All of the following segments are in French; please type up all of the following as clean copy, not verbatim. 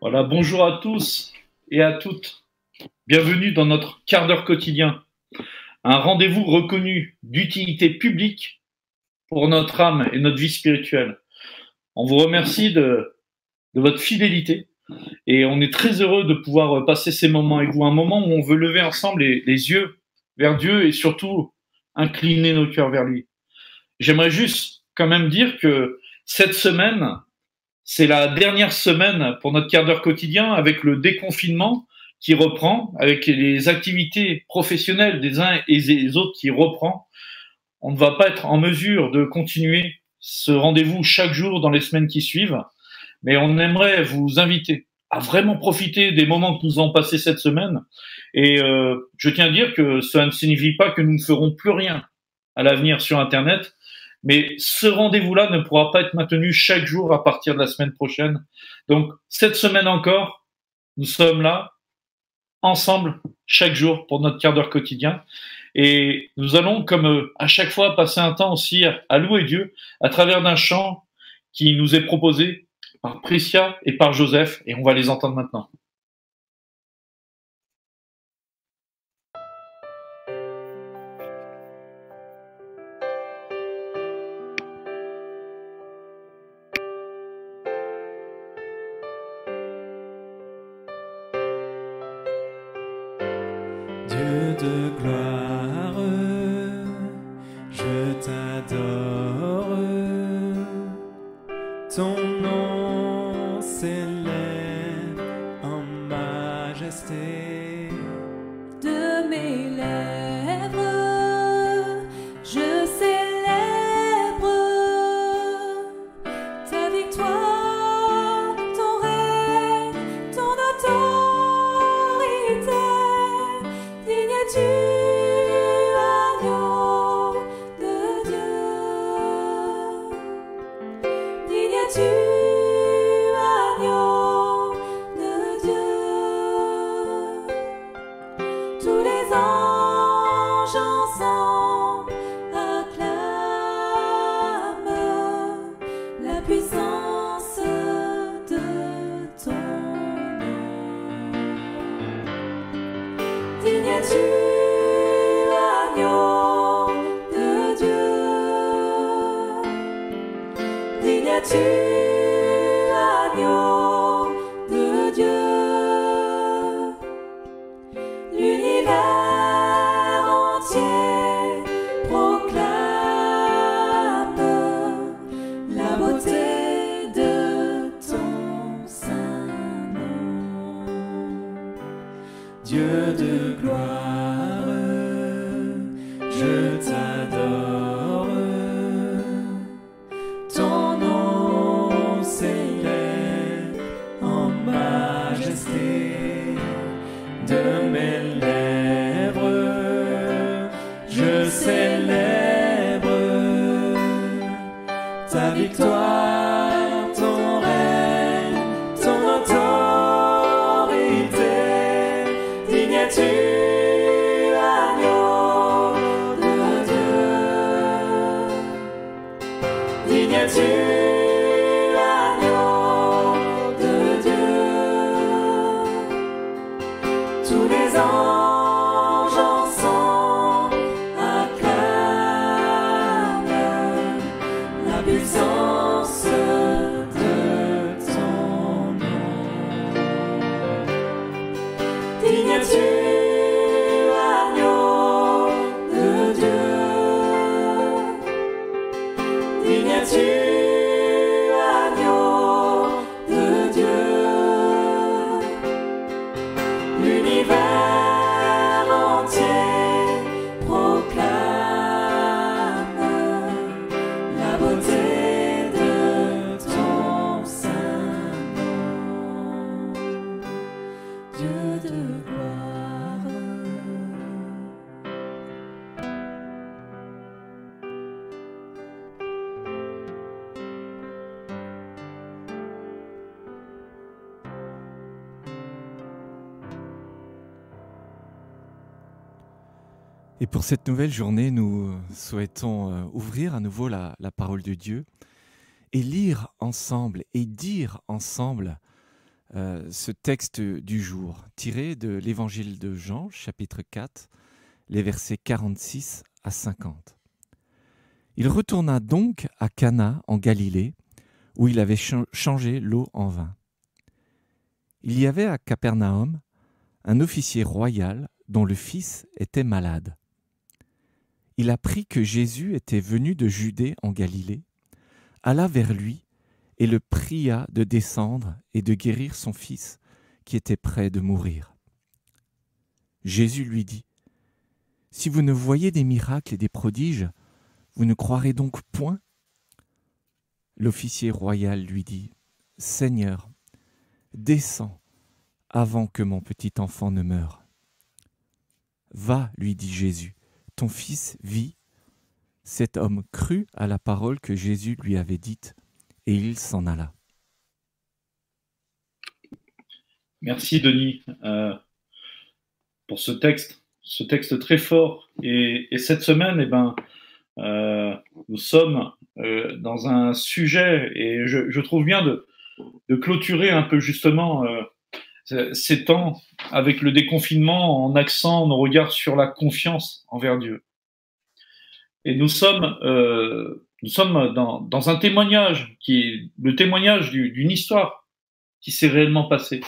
Voilà, bonjour à tous et à toutes. Bienvenue dans notre quart d'heure quotidien, un rendez-vous reconnu d'utilité publique pour notre âme et notre vie spirituelle. On vous remercie de votre fidélité et on est très heureux de pouvoir passer ces moments avec vous, un moment où on veut lever ensemble les yeux vers Dieu et surtout incliner nos cœurs vers lui. J'aimerais juste quand même dire que cette semaine, c'est la dernière semaine pour notre quart d'heure quotidien avec le déconfinement qui reprend, avec les activités professionnelles des uns et des autres qui reprend. On ne va pas être en mesure de continuer ce rendez-vous chaque jour dans les semaines qui suivent, mais on aimerait vous inviter à vraiment profiter des moments que nous avons passés cette semaine. Et je tiens à dire que cela ne signifie pas que nous ne ferons plus rien à l'avenir sur Internet, mais ce rendez-vous-là ne pourra pas être maintenu chaque jour à partir de la semaine prochaine. Donc, cette semaine encore, nous sommes là, ensemble, chaque jour, pour notre quart d'heure quotidien. Et nous allons, comme à chaque fois, passer un temps aussi à louer Dieu à travers d'un chant qui nous est proposé par Priscia et par Joseph, et on va les entendre maintenant. Dieu de gloire, je t'adore. Ton nom s'élève en majesté. De mes lèvres, je célèbre ta victoire, ton règne, ton autorité. Digne es-tu, agneau de Dieu. Digne es-tu, agneau de Dieu. Tous les anges ensemble acclament la puissance de ton nom. Digne es-tu, agneau de Dieu. Digne es-tu, agneau de Dieu. L'univers entier proclame la beauté de ton saint nom. Dieu de gloire, je t'adore. Ton nom s'élève en majesté. De mes lèvres, je célèbre ta victoire, ton règne, ton autorité. Digne es-tu, agneau de Dieu. Digne es-tu, agneau de Dieu. Tous les anges ensemble acclament la puissance de ton nom. Digne es-tu, agneau de Dieu. Digne es-tu, agneau de Dieu. L'univers entier proclame la beauté de ton saint nom. Dieu de gloire. Et pour cette nouvelle journée, nous souhaitons ouvrir à nouveau la parole de Dieu et lire ensemble et dire ensemble ce texte du jour, tiré de l'Évangile de Jean, chapitre 4, les versets 46 à 50. Il retourna donc à Cana en Galilée, où il avait changé l'eau en vin. Il y avait à Capernaum un officier royal dont le fils était malade. Il apprit que Jésus était venu de Judée en Galilée, alla vers lui et le pria de descendre et de guérir son fils qui était près de mourir. Jésus lui dit : « Si vous ne voyez des miracles et des prodiges, vous ne croirez donc point ? » L'officier royal lui dit : « Seigneur, descends avant que mon petit enfant ne meure. » « Va, lui dit Jésus, ton fils vit. » Cet homme crut à la parole que Jésus lui avait dite, et il s'en alla. Merci Denis pour ce texte très fort. Et cette semaine, nous sommes dans un sujet, et je trouve bien de clôturer un peu justement ces temps avec le déconfinement en axant nos regards sur la confiance envers Dieu. Et nous sommes dans un témoignage qui est le témoignage d'une histoire qui s'est réellement passée.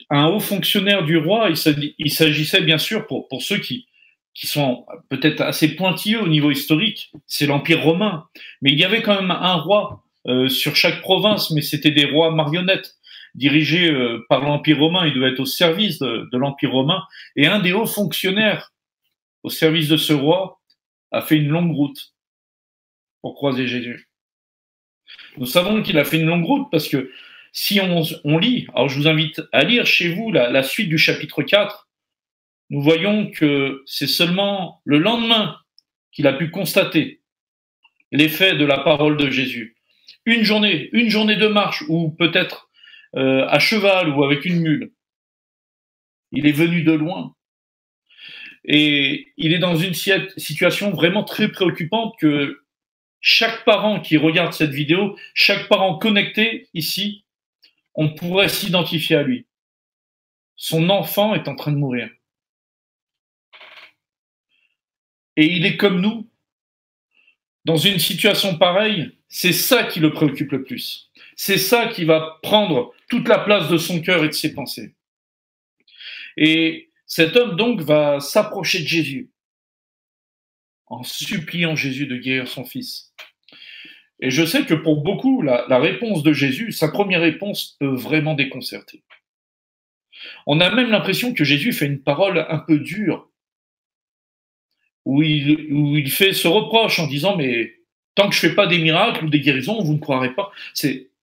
Un haut fonctionnaire du roi, il s'agissait bien sûr pour ceux qui sont peut-être assez pointilleux au niveau historique, c'est l'Empire romain. Mais il y avait quand même un roi sur chaque province, mais c'était des rois marionnettes dirigés par l'Empire romain. Il devait être au service de l'Empire romain. Et un des hauts fonctionnaires au service de ce roi a fait une longue route pour croiser Jésus. Nous savons qu'il a fait une longue route parce que si on lit, alors je vous invite à lire chez vous la suite du chapitre 4, nous voyons que c'est seulement le lendemain qu'il a pu constater l'effet de la parole de Jésus. Une journée de marche, ou peut-être à cheval ou avec une mule. Il est venu de loin. Et il est dans une situation vraiment très préoccupante que chaque parent qui regarde cette vidéo, chaque parent connecté ici, on pourrait s'identifier à lui. Son enfant est en train de mourir. Et il est comme nous. Dans une situation pareille, c'est ça qui le préoccupe le plus. C'est ça qui va prendre toute la place de son cœur et de ses pensées. Et cet homme donc va s'approcher de Jésus en suppliant Jésus de guérir son fils. Et je sais que pour beaucoup, la réponse de Jésus, sa première réponse peut vraiment déconcerter. On a même l'impression que Jésus fait une parole un peu dure, où il fait ce reproche en disant « mais tant que je ne fais pas des miracles ou des guérisons, vous ne croirez pas ».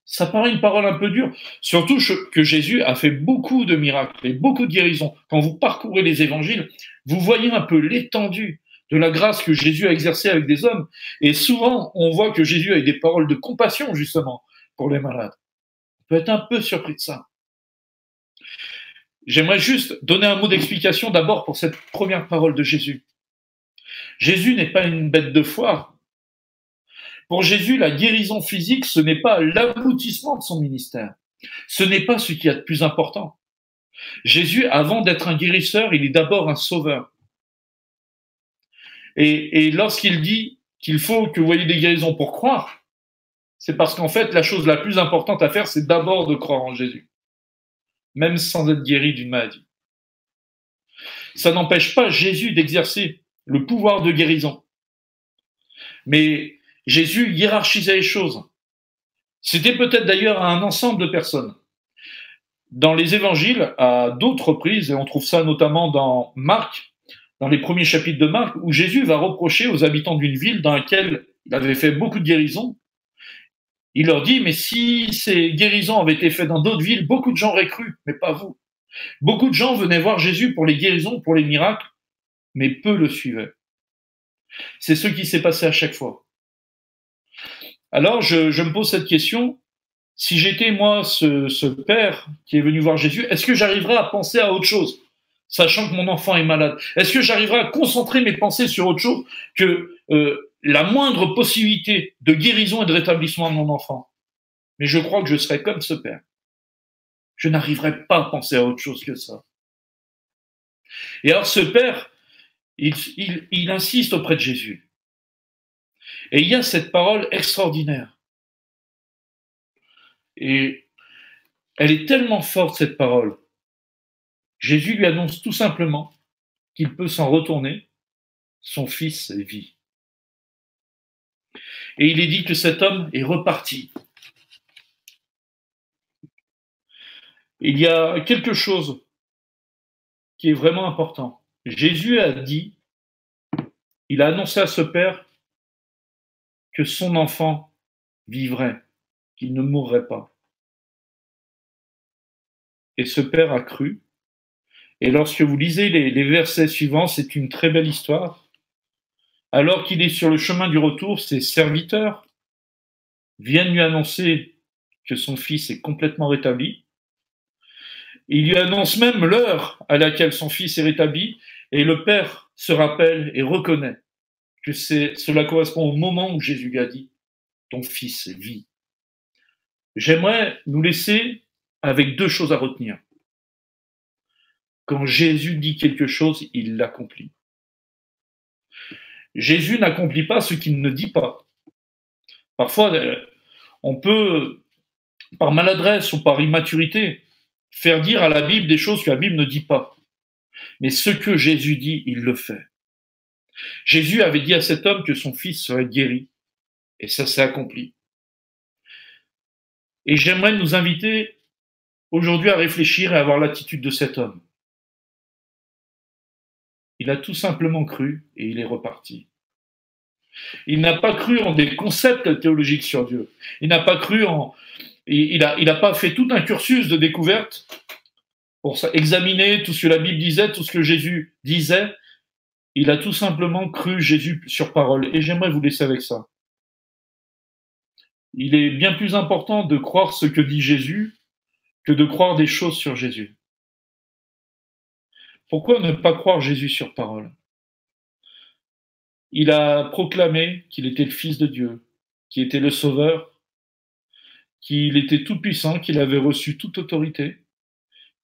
Ça paraît une parole un peu dure, surtout que Jésus a fait beaucoup de miracles et beaucoup de guérisons. Quand vous parcourez les évangiles, vous voyez un peu l'étendue de la grâce que Jésus a exercée avec des hommes. Et souvent, on voit que Jésus a eu des paroles de compassion, justement, pour les malades. On peut être un peu surpris de ça. J'aimerais juste donner un mot d'explication d'abord pour cette première parole de Jésus. Jésus n'est pas une bête de foire. Pour Jésus, la guérison physique, ce n'est pas l'aboutissement de son ministère. Ce n'est pas ce qu'il y a de plus important. Jésus, avant d'être un guérisseur, il est d'abord un sauveur. Et lorsqu'il dit qu'il faut que vous voyez des guérisons pour croire, c'est parce qu'en fait, la chose la plus importante à faire, c'est d'abord de croire en Jésus, même sans être guéri d'une maladie. Ça n'empêche pas Jésus d'exercer le pouvoir de guérison. Mais Jésus hiérarchisait les choses. C'était peut-être d'ailleurs un ensemble de personnes. Dans les évangiles, à d'autres reprises, et on trouve ça notamment dans Marc, dans les premiers chapitres de Marc, où Jésus va reprocher aux habitants d'une ville dans laquelle il avait fait beaucoup de guérisons. Il leur dit, mais si ces guérisons avaient été faites dans d'autres villes, beaucoup de gens auraient cru, mais pas vous. Beaucoup de gens venaient voir Jésus pour les guérisons, pour les miracles, mais peu le suivaient. C'est ce qui s'est passé à chaque fois. Alors, je me pose cette question, si j'étais moi ce père qui est venu voir Jésus, est-ce que j'arriverais à penser à autre chose, sachant que mon enfant est malade? Est-ce que j'arriverais à concentrer mes pensées sur autre chose que la moindre possibilité de guérison et de rétablissement de mon enfant? mais je crois que je serai comme ce père. Je n'arriverai pas à penser à autre chose que ça. Et alors ce père, il insiste auprès de Jésus. Et il y a cette parole extraordinaire. Et elle est tellement forte, cette parole. Jésus lui annonce tout simplement qu'il peut s'en retourner, son fils vit. Et il est dit que cet homme est reparti. Il y a quelque chose qui est vraiment important. Jésus a dit, il a annoncé à ce père que son enfant vivrait, qu'il ne mourrait pas. Et ce père a cru. Et lorsque vous lisez les versets suivants, c'est une très belle histoire. Alors qu'il est sur le chemin du retour, ses serviteurs viennent lui annoncer que son fils est complètement rétabli. Il lui annonce même l'heure à laquelle son fils est rétabli, et le père se rappelle et reconnaît que cela correspond au moment où Jésus lui a dit « Ton fils vit ». J'aimerais nous laisser avec deux choses à retenir. Quand Jésus dit quelque chose, il l'accomplit. Jésus n'accomplit pas ce qu'il ne dit pas. Parfois, on peut, par maladresse ou par immaturité, faire dire à la Bible des choses que la Bible ne dit pas. Mais ce que Jésus dit, il le fait. Jésus avait dit à cet homme que son fils serait guéri. Et ça s'est accompli. Et j'aimerais nous inviter aujourd'hui à réfléchir et à avoir l'attitude de cet homme. Il a tout simplement cru et il est reparti. Il n'a pas cru en des concepts théologiques sur Dieu. Il n'a pas cru en... Il n'a pas fait tout un cursus de découverte pour examiner tout ce que la Bible disait, tout ce que Jésus disait. Il a tout simplement cru Jésus sur parole. Et j'aimerais vous laisser avec ça. Il est bien plus important de croire ce que dit Jésus que de croire des choses sur Jésus. Pourquoi ne pas croire Jésus sur parole? Il a proclamé qu'il était le Fils de Dieu, qu'il était le Sauveur, qu'il était tout-puissant, qu'il avait reçu toute autorité,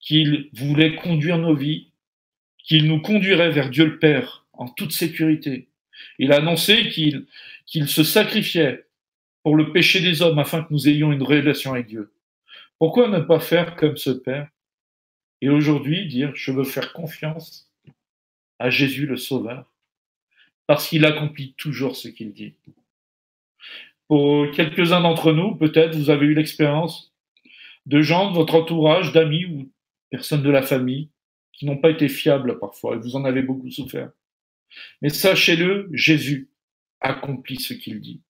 qu'il voulait conduire nos vies, qu'il nous conduirait vers Dieu le Père en toute sécurité. Il a annoncé qu'il se sacrifiait pour le péché des hommes afin que nous ayons une relation avec Dieu. Pourquoi ne pas faire comme ce Père et aujourd'hui dire « Je veux faire confiance à Jésus le Sauveur » parce qu'il accomplit toujours ce qu'il dit. Pour quelques-uns d'entre nous, peut-être vous avez eu l'expérience de gens de votre entourage, d'amis ou personnes de la famille qui n'ont pas été fiables parfois et vous en avez beaucoup souffert. Mais sachez-le, Jésus accomplit ce qu'il dit.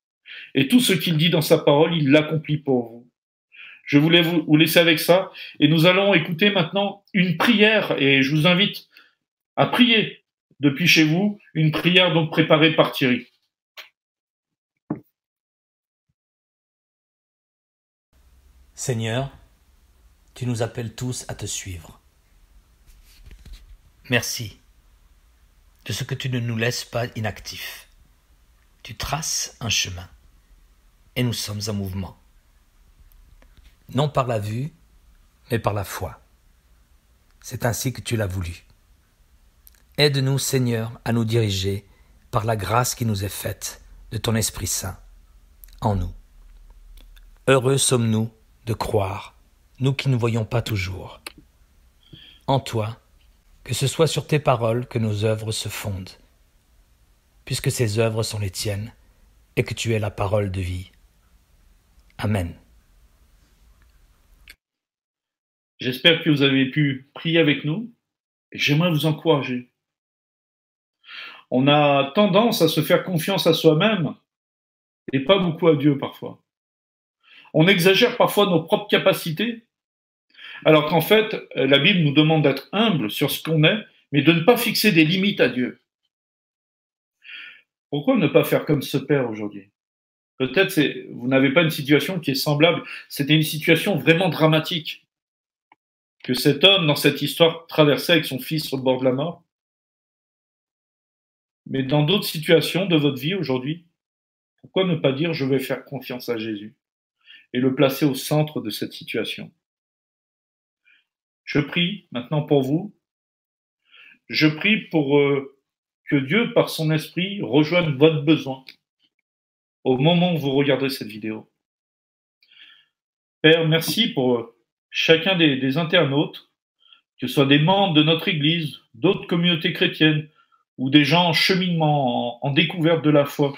Et tout ce qu'il dit dans sa parole, il l'accomplit pour vous. Je voulais vous laisser avec ça et nous allons écouter maintenant une prière et je vous invite à prier depuis chez vous, une prière donc préparée par Thierry. Seigneur, tu nous appelles tous à te suivre. Merci de ce que tu ne nous laisses pas inactifs. Tu traces un chemin et nous sommes en mouvement. Non par la vue, mais par la foi. C'est ainsi que tu l'as voulu. Aide-nous, Seigneur, à nous diriger par la grâce qui nous est faite de ton Esprit Saint en nous. Heureux sommes-nous de croire, nous qui ne voyons pas toujours. En toi, que ce soit sur tes paroles que nos œuvres se fondent, puisque ces œuvres sont les tiennes et que tu es la parole de vie. Amen. J'espère que vous avez pu prier avec nous et j'aimerais vous encourager. On a tendance à se faire confiance à soi-même et pas beaucoup à Dieu parfois. On exagère parfois nos propres capacités, alors qu'en fait, la Bible nous demande d'être humble sur ce qu'on est, mais de ne pas fixer des limites à Dieu. Pourquoi ne pas faire comme ce père aujourd'hui? Peut-être vous n'avez pas une situation qui est semblable, c'était une situation vraiment dramatique que cet homme, dans cette histoire, traversait avec son fils sur le bord de la mort. Mais dans d'autres situations de votre vie aujourd'hui, pourquoi ne pas dire « je vais faire confiance à Jésus » et le placer au centre de cette situation. Je prie maintenant pour vous. Je prie pour que Dieu, par son esprit, rejoigne votre besoin au moment où vous regarderez cette vidéo. Père, merci pour chacun des internautes, que ce soit des membres de notre Église, d'autres communautés chrétiennes, ou des gens en cheminement, en découverte de la foi.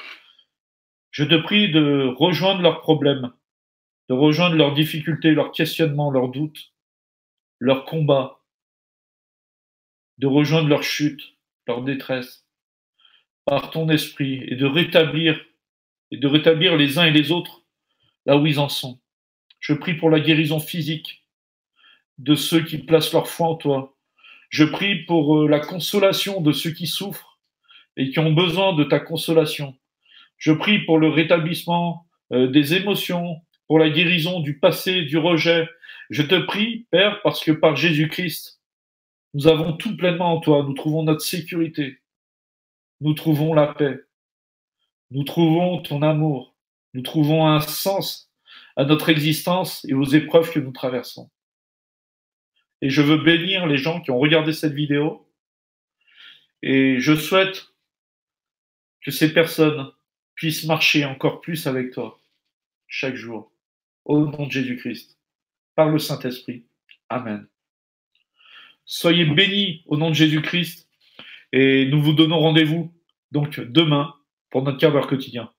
Je te prie de rejoindre leurs problèmes, de rejoindre leurs difficultés, leurs questionnements, leurs doutes, leurs combats, de rejoindre leur chute, leur détresse, par ton esprit, et de rétablir les uns et les autres là où ils en sont. Je prie pour la guérison physique de ceux qui placent leur foi en toi. Je prie pour la consolation de ceux qui souffrent et qui ont besoin de ta consolation. Je prie pour le rétablissement des émotions, pour la guérison du passé, du rejet. Je te prie, Père, parce que par Jésus-Christ, nous avons tout pleinement en toi. Nous trouvons notre sécurité. Nous trouvons la paix. Nous trouvons ton amour. Nous trouvons un sens à notre existence et aux épreuves que nous traversons. Et je veux bénir les gens qui ont regardé cette vidéo. Et je souhaite que ces personnes puissent marcher encore plus avec toi chaque jour. Au nom de Jésus-Christ, par le Saint-Esprit. Amen. Soyez bénis au nom de Jésus-Christ et nous vous donnons rendez-vous donc demain pour notre quart d'heure quotidien.